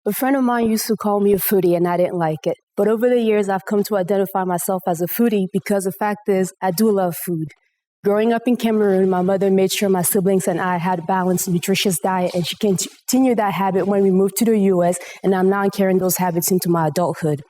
A friend of mine used to call me a foodie and I didn't like it. But over the years, I've come to identify myself as a foodie because the fact is, I do love food. Growing up in Cameroon, my mother made sure my siblings and I had a balanced, nutritious diet, and she continued that habit when we moved to the U.S., and I'm now carrying those habits into my adulthood.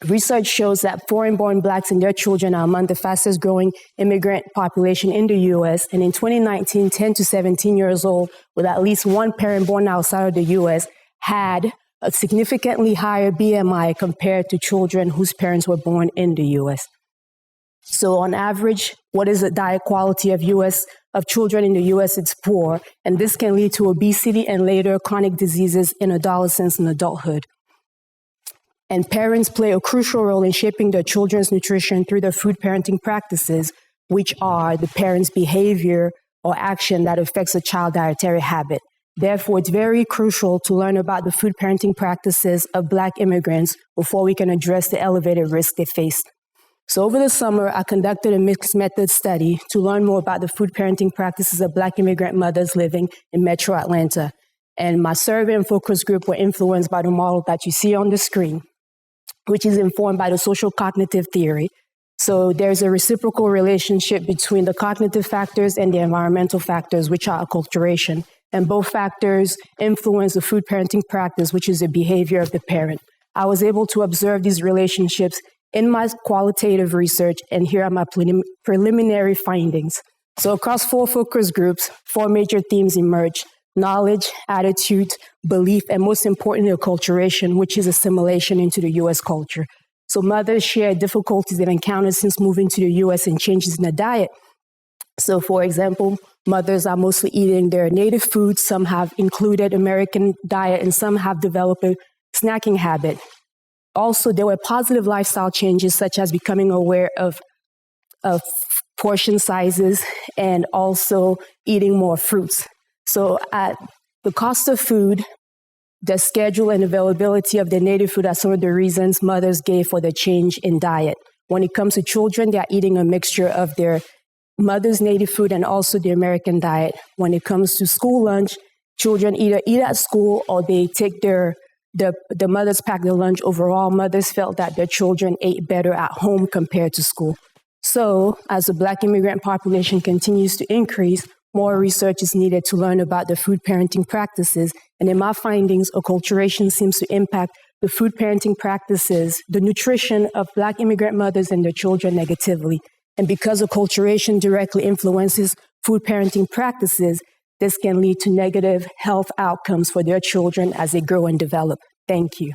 Research shows that foreign-born Blacks and their children are among the fastest-growing immigrant population in the U.S., and in 2019, 10 to 17 years old, with at least one parent born outside of the U.S., had a significantly higher BMI compared to children whose parents were born in the U.S. So on average, what is the diet quality of children in the U.S.? It's poor, and this can lead to obesity and later chronic diseases in adolescence and adulthood. And parents play a crucial role in shaping their children's nutrition through their food parenting practices, which are the parent's behavior or action that affects a child's dietary habit. Therefore, it's very crucial to learn about the food parenting practices of Black immigrants before we can address the elevated risk they face. So over the summer, I conducted a mixed method study to learn more about the food parenting practices of Black immigrant mothers living in Metro Atlanta. And my survey and focus group were influenced by the model that you see on the screen, which is informed by the social cognitive theory. So there's a reciprocal relationship between the cognitive factors and the environmental factors, which are acculturation. And both factors influence the food parenting practice, which is the behavior of the parent. I was able to observe these relationships in my qualitative research, and here are my preliminary findings. So across 4 focus groups, 4 major themes emerged: knowledge, attitude, belief, and most importantly, acculturation, which is assimilation into the U.S. culture. So mothers share difficulties they've encountered since moving to the U.S. and changes in the diet. So for example, mothers are mostly eating their native foods, some have included American diet, and some have developed a snacking habit. Also, there were positive lifestyle changes, such as becoming aware of portion sizes and also eating more fruits. So at the cost of food, the schedule and availability of their native food are some of the reasons mothers gave for the change in diet. When it comes to children, they're eating a mixture of their mother's native food and also the American diet. When it comes to school lunch, children either eat at school or they take the mothers pack their lunch. Overall, mothers felt that their children ate better at home compared to school. So as the Black immigrant population continues to increase, more research is needed to learn about the food parenting practices. And in my findings, acculturation seems to impact the food parenting practices, the nutrition of Black immigrant mothers and their children negatively. And because acculturation directly influences food parenting practices, this can lead to negative health outcomes for their children as they grow and develop. Thank you.